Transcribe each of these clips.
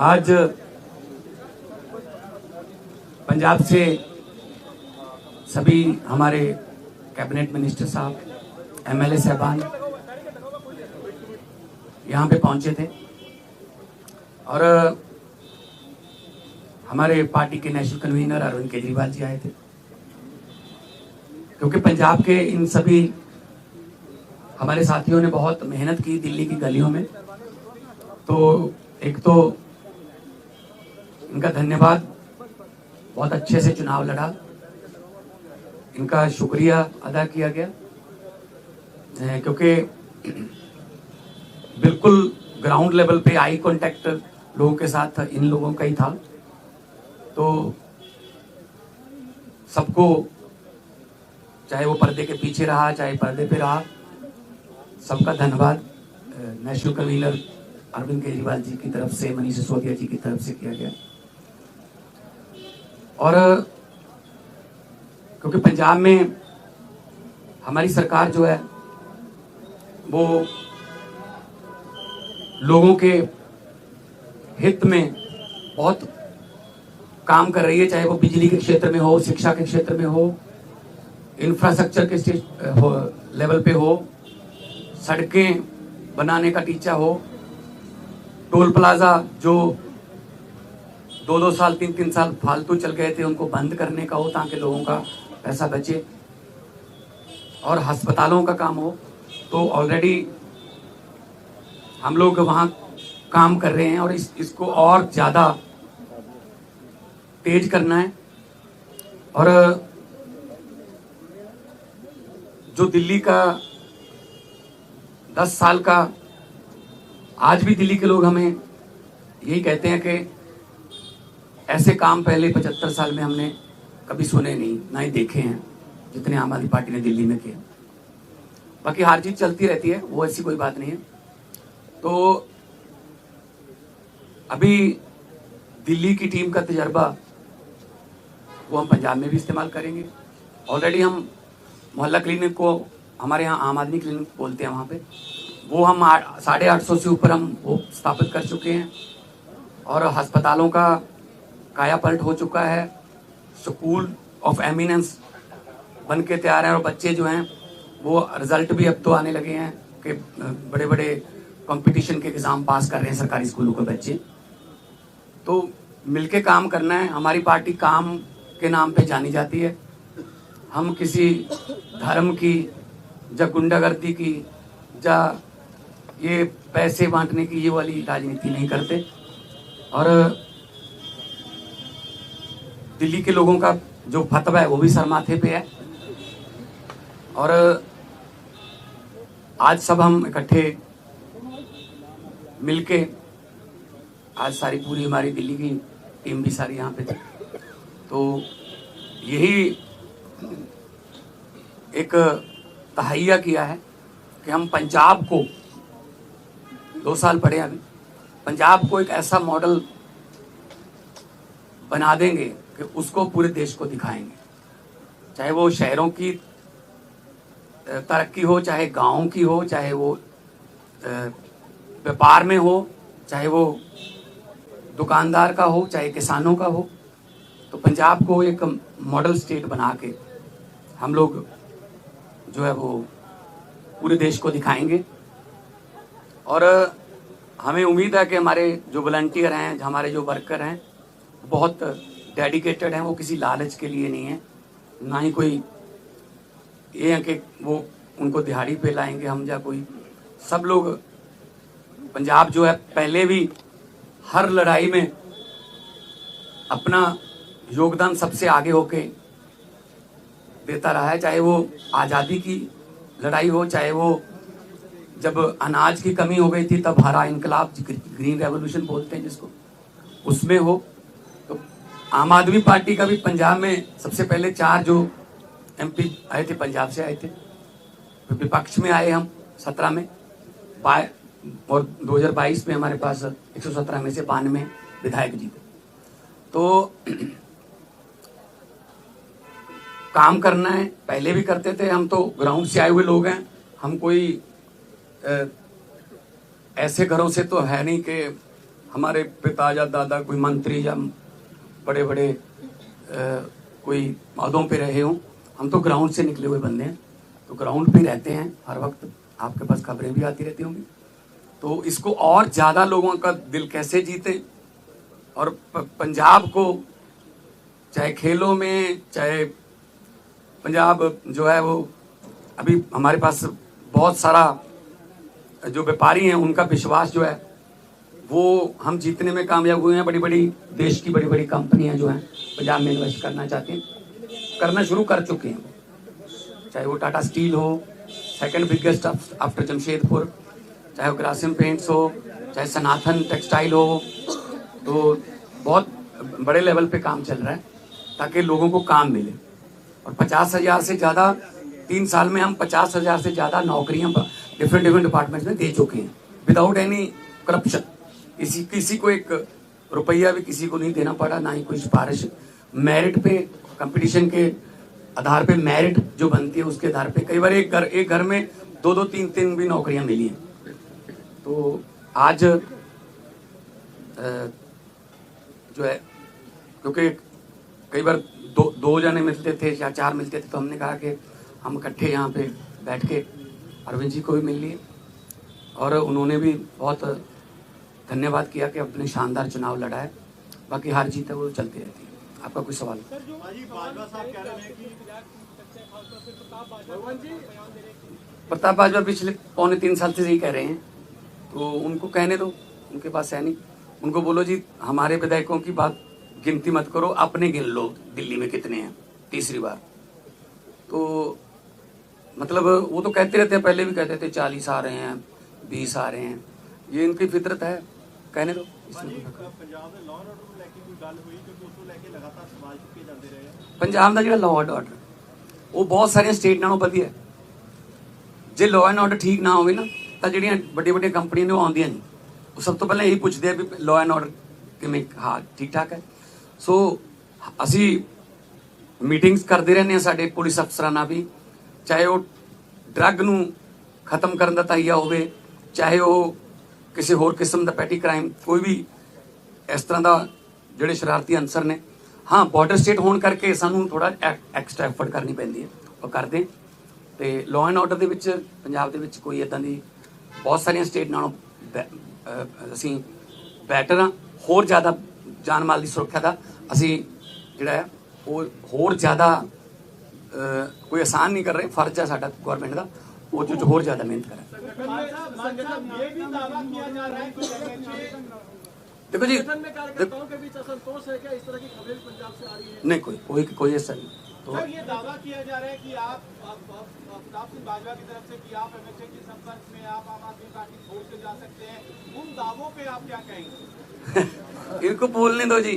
आज पंजाब से सभी हमारे कैबिनेट मिनिस्टर साहब, एमएलए साहबान यहाँ पे पहुंचे थे और हमारे पार्टी के नेशनल कन्वीनर अरविंद केजरीवाल जी आए थे। क्योंकि पंजाब के इन सभी हमारे साथियों ने बहुत मेहनत की दिल्ली की गलियों में, तो एक तो इनका धन्यवाद, बहुत अच्छे से चुनाव लड़ा, इनका शुक्रिया अदा किया गया। क्योंकि बिल्कुल ग्राउंड लेवल पे आई कांटेक्ट लोगों के साथ इन लोगों का ही था, तो सबको, चाहे वो पर्दे के पीछे रहा चाहे पर्दे पे रहा, सबका धन्यवाद नेशनल कन्वीनर अरविंद केजरीवाल जी की तरफ से, मनीष सिसोदिया जी की तरफ से किया गया। और क्योंकि पंजाब में हमारी सरकार जो है वो लोगों के हित में बहुत काम कर रही है, चाहे वो बिजली के क्षेत्र में हो, शिक्षा के क्षेत्र में हो, इंफ्रास्ट्रक्चर के लेवल पे हो, सड़कें बनाने का टीचा हो, टोल प्लाजा जो 2-2 साल 3-3 साल फालतू चल गए थे उनको बंद करने का हो ताकि लोगों का पैसा बचे, और अस्पतालों का काम हो। तो ऑलरेडी हम लोग वहाँ काम कर रहे हैं और इसको और ज़्यादा तेज करना है। और जो दिल्ली का 10 साल का, आज भी दिल्ली के लोग हमें यही कहते हैं कि ऐसे काम पहले 75 साल में हमने कभी सुने नहीं, ना ही देखे हैं जितने आम आदमी पार्टी ने दिल्ली में किए। बाकी हार जीत चलती रहती है, वो ऐसी कोई बात नहीं है। तो अभी दिल्ली की टीम का तजर्बा वो हम पंजाब में भी इस्तेमाल करेंगे। ऑलरेडी हम मोहल्ला क्लिनिक को, हमारे यहाँ आम आदमी क्लिनिक बोलते हैं, वहाँ पे वो हम 850 से ऊपर हम वो स्थापित कर चुके हैं और अस्पतालों का काया पलट हो चुका है। स्कूल ऑफ एमिनेंस बन के तैयार हैं और बच्चे जो हैं वो रिजल्ट भी अब तो आने लगे हैं कि बड़े बड़े कंपटीशन के एग्ज़ाम पास कर रहे हैं सरकारी स्कूलों के बच्चे। तो मिलके काम करना है। हमारी पार्टी काम के नाम पे जानी जाती है। हम किसी धर्म की या गुंडागर्दी की या ये पैसे बांटने की ये वाली राजनीति नहीं करते। और दिल्ली के लोगों का जो फतवा है वो भी सर माथे पे है। और आज सब हम इकट्ठे मिलके, आज सारी पूरी हमारी दिल्ली की टीम भी सारी यहाँ पे थी, तो यही एक तहैया किया है कि हम पंजाब को, 2 साल पड़े अभी, पंजाब को एक ऐसा मॉडल बना देंगे कि उसको पूरे देश को दिखाएंगे। चाहे वो शहरों की तरक्की हो, चाहे गाँव की हो, चाहे वो व्यापार में हो, चाहे वो दुकानदार का हो, चाहे किसानों का हो, तो पंजाब को एक मॉडल स्टेट बना के हम लोग जो है वो पूरे देश को दिखाएंगे। और हमें उम्मीद है कि हमारे जो वॉलंटियर हैं, हमारे जो वर्कर हैं, बहुत डेडिकेटेड हैं। वो किसी लालच के लिए नहीं है, ना ही कोई ये है कि वो उनको दिहाड़ी पे लाएंगे हम, या कोई, सब लोग पंजाब जो है पहले भी हर लड़ाई में अपना योगदान सबसे आगे होके देता रहा है। चाहे वो आज़ादी की लड़ाई हो, चाहे वो जब अनाज की कमी हो गई थी तब हरा इनकलाब, ग्रीन रेवोल्यूशन बोलते हैं जिसको, उसमें हो। तो आम आदमी पार्टी का भी पंजाब में सबसे पहले 4 जो MP आए थे पंजाब से आए थे, विपक्ष में आए हम 17 में, और 2022 में हमारे पास 117 में से 92 विधायक जीते। तो काम करना है, पहले भी करते थे हम, तो ग्राउंड से आए हुए लोग हैं हम। कोई ऐसे घरों से तो है नहीं कि हमारे पिता या दादा कोई मंत्री या बड़े बड़े कोई पदों पे रहे हों, हम तो ग्राउंड से निकले हुए बंदे हैं, तो ग्राउंड पे रहते हैं हर वक्त, आपके पास खबरें भी आती रहती होंगी। तो इसको और ज़्यादा लोगों का दिल कैसे जीते, और पंजाब को चाहे खेलों में, चाहे पंजाब जो है वो अभी हमारे पास बहुत सारा जो व्यापारी हैं उनका विश्वास जो है वो हम जीतने में कामयाब हुए हैं। बड़ी बड़ी देश की बड़ी बड़ी कंपनियां जो हैं पंजाब में इन्वेस्ट करना चाहती हैं, करना शुरू कर चुके हैं, चाहे वो टाटा स्टील हो, सेकंड बिगेस्ट आफ्टर जमशेदपुर, चाहे वो ग्रासिम पेंट्स हो, चाहे सनातन टेक्सटाइल हो। तो बहुत बड़े लेवल पे काम चल रहा है ताकि लोगों को काम मिले। और 50,000 से ज़्यादा 3 साल में हम 50,000 से ज़्यादा नौकरियां डिफरेंट डिपार्टमेंट्स में दे चुके हैं विदाउट एनी करप्शन। किसी को एक रुपया भी किसी को नहीं देना पड़ा, ना ही कोई सिफारिश। मेरिट पे, कंपटीशन के आधार पे मेरिट जो बनती है उसके आधार पे कई बार एक घर में 2-2, 3-3 भी नौकरियां मिली हैं। तो आज जो है, क्योंकि कई बार दो जने मिलते थे या 4 मिलते थे, तो हमने कहा कि हम इकट्ठे यहाँ पे बैठ के अरविंद जी को भी मिल लिए, और उन्होंने भी बहुत धन्यवाद किया कि अपने शानदार चुनाव लड़ा है। बाकी हार जीत है वो चलती रहती है। आपका कोई सवाल? प्रताप बाजवा पिछले 2.25 साल से यही कह रहे हैं, तो उनको कहने दो, उनके पास है नहीं। उनको बोलो जी हमारे विधायकों की बात गिनती मत करो, अपने गिन लो दिल्ली में कितने हैं, तीसरी बार। तो मतलब वो तो कहते रहते हैं, पहले भी कहते थे 40 आ रहे हैं, 20 आ रहे हैं, ये इनकी फितरत है, कहने दो। पंजाब का जो लॉ एंड ऑर्डर वो बहुत सारे स्टेट नालों वधिया है। जे लॉ एंड ऑर्डर ठीक ना होवे ना तो ਜਿਹੜੀਆਂ ਵੱਡੀਆਂ ਵੱਡੀਆਂ ਕੰਪਨੀਆਂ ਨੇ ਉਹ ਆਉਂਦੀਆਂ ਨਹੀਂ, ਉਹ ਸਭ ਤੋਂ ਪਹਿਲਾਂ ਇਹੀ ਪੁੱਛਦੇ ਆ ਵੀ ਲॉ ਐਂਡ ਆਰਡਰ ਕਿਵੇਂ, ਹਾਂ ਠੀਕ ਠਾਕ ਹੈ। ਸੋ ਅਸੀਂ ਮੀਟਿੰਗਸ ਕਰਦੇ ਰਹਿੰਦੇ ਹਾਂ ਸਾਡੇ ਪੁਲਿਸ ਅਫਸਰਾਂ ਨਾਲ ਵੀ, ਚਾਹੇ ਉਹ ਡਰੱਗ ਨੂੰ ਖਤਮ ਕਰਨ ਦਾ ਤਾਈਆ ਹੋਵੇ, ਚਾਹੇ ਉਹ ਕਿਸੇ ਹੋਰ ਕਿਸਮ ਦਾ ਪੈਟੀ ਕ੍ਰਾਈਮ, ਕੋਈ ਵੀ ਇਸ ਤਰ੍ਹਾਂ ਦਾ ਜਿਹੜੇ ਸ਼ਰਾਰਤੀ ਅਨਸਰ ਨੇ। ਹਾਂ ਬਾਰਡਰ ਸਟੇਟ ਹੋਣ ਕਰਕੇ ਸਾਨੂੰ ਥੋੜਾ ਐਕਸਟਰਾ ਐਫਰਟ ਕਰਨੀ ਪੈਂਦੀ ਹੈ, ਉਹ ਕਰਦੇ। ਤੇ ਲਾਅ ਐਂਡ ਆਰਡਰ ਦੇ ਵਿੱਚ ਪੰਜਾਬ ਦੇ ਵਿੱਚ ਕੋਈ ਇਦਾਂ ਦੀ ਬਹੁਤ ਸਾਰੀਆਂ ਸਟੇਟ ਨਾਲੋਂ ਅਸੀਂ ਬੈਟਰ ਹਾਂ। ਹੋਰ ਜ਼ਿਆਦਾ ਜਾਨ ਮਾਲ ਦੀ ਸੁਰੱਖਿਆ ਦਾ ਅਸੀਂ ਜਿਹੜਾ ਹੈ ਉਹ ਹੋਰ ਜ਼ਿਆਦਾ कोई आसान नहीं कर रहे, फर्ज है साडा गवर्नमेंट का वो जो होर ज्यादा मेहनत करे। देखो जी नहीं कोई ऐसा नहीं। तो ये दावा किया जा रहा है कि आप प्रताप सिंह बाजवा की तरफ से कि आप एमएचए के संपर्क में आप आम आदमी पार्टी छोड़ के जा सकते हैं, उन दावों पे आप क्या कहेंगे? इनको बोलने दो जी,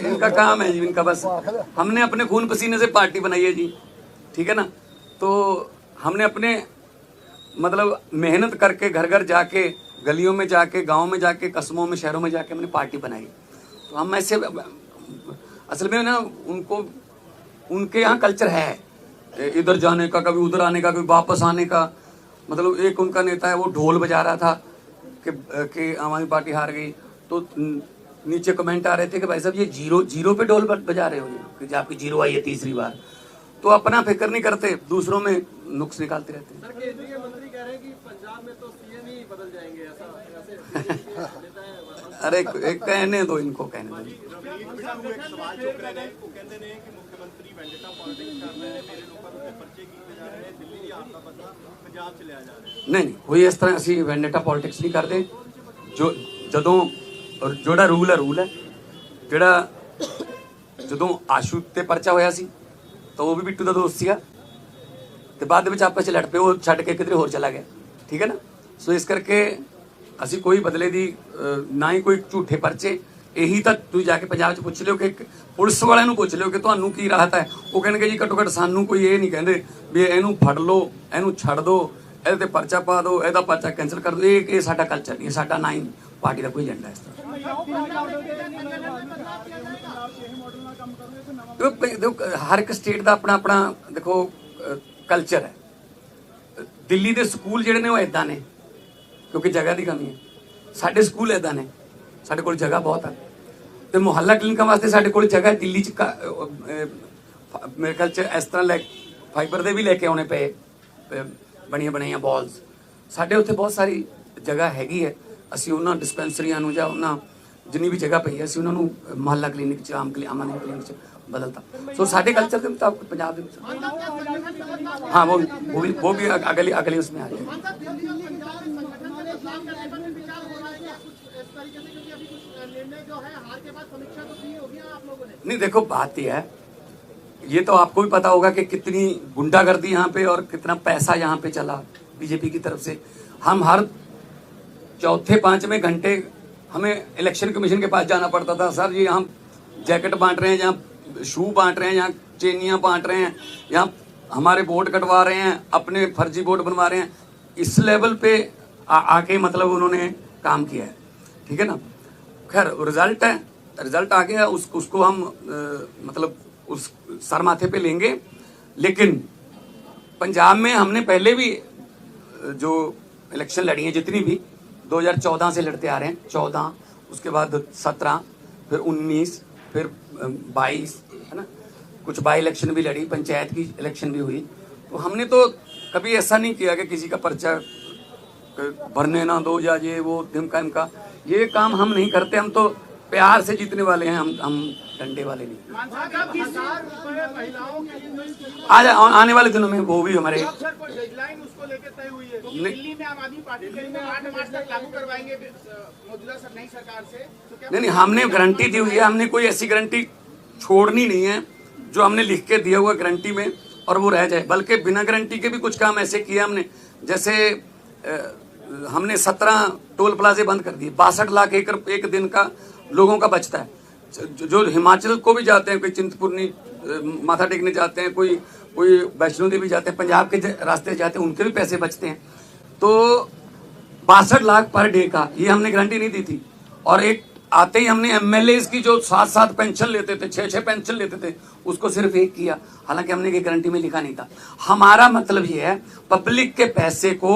इनका काम है जी, इनका बस। हमने अपने खून पसीने से पार्टी बनाई है जी, ठीक है ना। तो हमने अपने मतलब मेहनत करके घर घर जाके, गलियों में जाके, गांव में जाके, कस्बों में, शहरों में जाके हमने पार्टी बनाई। तो हम ऐसे असल में ना उनके यहाँ कल्चर है इधर जाने का, कभी उधर आने का, कभी वापस आने का। मतलब एक उनका नेता है वो ढोल बजा रहा था कि आम आदमी पार्टी हार गई, तो नीचे कमेंट आ रहे थे कि भाई साहब ये जीरो पे ढोल बजा रहे हो कि आपकी जीरो आई है तीसरी बार। तो अपना फिक्र नहीं करते, दूसरों में नुक्स निकालते रहते हैं। सर केंद्रीय मंत्री कह रहे हैं कि पंजाब में तो सीएम ही बदल जाएंगे, ऐसा अरे कहने दो, इनको कहने दो। नहीं कोई इस तरह असी वेंडेटा पॉलिटिक्स नहीं करते। जो जदों जोड़ा रूल है ਜਿਹੜਾ ਜਦੋਂ ਆਸ਼ੂ ਤੇ ਪਰਚਾ ਹੋਇਆ ਸੀ ਤਾਂ ਉਹ ਵੀ ਬਿੱਟੂ ਦਾ ਦੋਸਤ ਸੀਗਾ ਤੇ ਬਾਅਦ ਵਿੱਚ ਆਪਸ ਚ ਲੜ ਪਏ, ਉਹ ਛੱਡ ਕੇ ਕਿਧਰੇ ਹੋਰ ਚਲਾ ਗਿਆ, ਠੀਕ ਹੈ ਨਾ। ਸੋ ਇਸ ਕਰਕੇ ਅਸੀਂ ਕੋਈ ਬਦਲੇ ਦੀ ਨਾ ਹੀ ਕੋਈ ਝੂਠੇ ਪਰਚੇ। ਇਹੀ ਤਾਂ ਤੁਸੀਂ ਜਾ ਕੇ ਪੰਜਾਬ 'ਚ ਪੁੱਛ ਲਿਓ ਕਿ ਪੁਲਿਸ ਵਾਲਿਆਂ ਨੂੰ ਪੁੱਛ ਲਿਓ ਕਿ ਤੁਹਾਨੂੰ ਕੀ ਰਾਹਤ ਹੈ। ਉਹ ਕਹਿਣਗੇ ਜੀ ਘੱਟੋ ਘੱਟ ਸਾਨੂੰ ਕੋਈ ਇਹ ਨਹੀਂ ਕਹਿੰਦੇ ਵੀ ਇਹਨੂੰ ਫੜ ਲਓ, ਇਹਨੂੰ ਛੱਡ ਦਿਓ, ਇਹਦੇ ਤੇ ਪਰਚਾ ਪਾ ਦਿਓ, ਇਹਦਾ ਪਰਚਾ ਕੈਂਸਲ ਕਰ ਦਿਓ। ਇਹ ਸਾਡਾ ਕਲਚਰ ਨਹੀਂ, ਸਾਡਾ ਨਾ ਹੀ ਪਾਰਟੀ ਦਾ ਕੋਈ ਏਜੰਡਾ ਇਸ ਤਰ੍ਹਾਂ। देखो हर एक स्टेट का अपना अपना देखो कल्चर है। दिल्ली के स्कूल जिहड़े ने वो इदां ने क्योंकि जगह की कमी है, साडे स्कूल इदां ने ਸਾਡੇ ਕੋਲ ਜਗ੍ਹਾ ਬਹੁਤ ਹੈ ਤੇ ਮੁਹੱਲਾ ਕਲੀਨਿਕਾਂ ਵਾਸਤੇ ਸਾਡੇ ਕੋਲ ਜਗ੍ਹਾ ਦਿੱਲੀ ਚ ਮੇਰੇ ਖਿਆਲ ਚ ਇਸ ਤਰ੍ਹਾਂ ਲੈ ਫਾਈਬਰ ਦੇ ਵੀ ਲੈ ਕੇ ਆਉਣੇ ਪਏ ਬਣੀਆਂ ਬਣਾਈਆਂ ਬਾਲਸ ਸਾਡੇ ਉੱਥੇ ਬਹੁਤ ਸਾਰੀ ਜਗ੍ਹਾ ਹੈਗੀ ਹੈ ਅਸੀਂ ਉਹਨਾਂ ਡਿਸਪੈਂਸਰੀਆਂ ਨੂੰ ਜਾਂ ਉਹਨਾਂ ਜਿੰਨੀ ਵੀ ਜਗ੍ਹਾ ਪਈ ਹੈ ਅਸੀਂ ਉਹਨਾਂ ਨੂੰ ਮੁਹੱਲਾ ਕਲੀਨਿਕ ਚ ਆਮ ਕਲੀਨਿਕ ਚ बदलता सो साढ़े कल्चर के मुताबिक पंजाब हाँ वो भी अगले उसमें आ जाए। नहीं देखो बात यह है ये तो आपको भी पता होगा कि कितनी गुंडागर्दी यहाँ पे और कितना पैसा यहाँ पे चला बीजेपी की तरफ से। हम हर चौथे पांचवें घंटे हमें इलेक्शन कमीशन के पास जाना पड़ता था सर ये हम जैकेट बांट रहे हैं जहाँ शू बांट रहे हैं यहाँ चेनियाँ बांट रहे हैं यहाँ हमारे वोट कटवा रहे हैं अपने फर्जी वोट बनवा रहे हैं इस लेवल पे आके मतलब उन्होंने काम किया है ठीक है ना। खैर रिजल्ट है रिजल्ट आ गया उसको हम मतलब उस सर माथे पे लेंगे लेकिन पंजाब में हमने पहले भी जो इलेक्शन लड़ी हैं जितनी भी 2014 से लड़ते आ रहे हैं 14 उसके बाद 17 फिर 19 फिर 22 है ना कुछ बाई इलेक्शन भी लड़ी पंचायत की इलेक्शन भी हुई तो हमने तो कभी ऐसा नहीं किया कि किसी का पर्चा भरने ना दो या ये वो धिमका इमका ये काम हम नहीं करते हम तो प्यार से जीतने वाले हैं हम डंडे वाले नहीं। आज आने वाले दिनों में वो भी हमारे उसको लेकर तय हुई है दिल्ली में आम आदमी पार्टी 8 मार्च तक लागू करवाएंगे मौजूदा नई सरकार से तो नहीं हमने गारंटी दी हुई है हमने कोई ऐसी गारंटी छोड़नी नहीं है जो हमने लिख के दिया हुआ गारंटी में और वो रह जाए बल्कि बिना गारंटी के भी कुछ काम ऐसे किया हमने जैसे हमने 17 टोल प्लाजे बंद कर दिए 62 लाख एकड़ एक दिन का लोगों का बचता है जो हिमाचल को भी जाते हैं कोई चिंतपूर्णी माथा टेकने जाते हैं कोई वैष्णो देवी जाते हैं पंजाब के रास्ते जाते हैं उनके भी पैसे बचते हैं तो 62 लाख पर डे का ये हमने गारंटी नहीं दी थी और एक आते ही हमने एमएलए की जो 7 पेंशन लेते थे 6 पेंशन लेते थे उसको सिर्फ एक किया हालांकि हमने ये गारंटी में लिखा नहीं था। हमारा मतलब ये है पब्लिक के पैसे को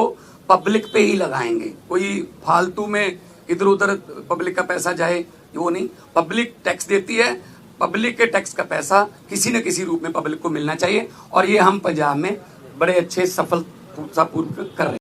पब्लिक पे ही लगाएंगे कोई फालतू में इधर उधर पब्लिक का पैसा जाए वो नहीं पब्लिक टैक्स देती है पब्लिक के टैक्स का पैसा किसी न किसी रूप में पब्लिक को मिलना चाहिए और ये हम पंजाब में बड़े अच्छे सफलतापूर्वक कर रहे हैं।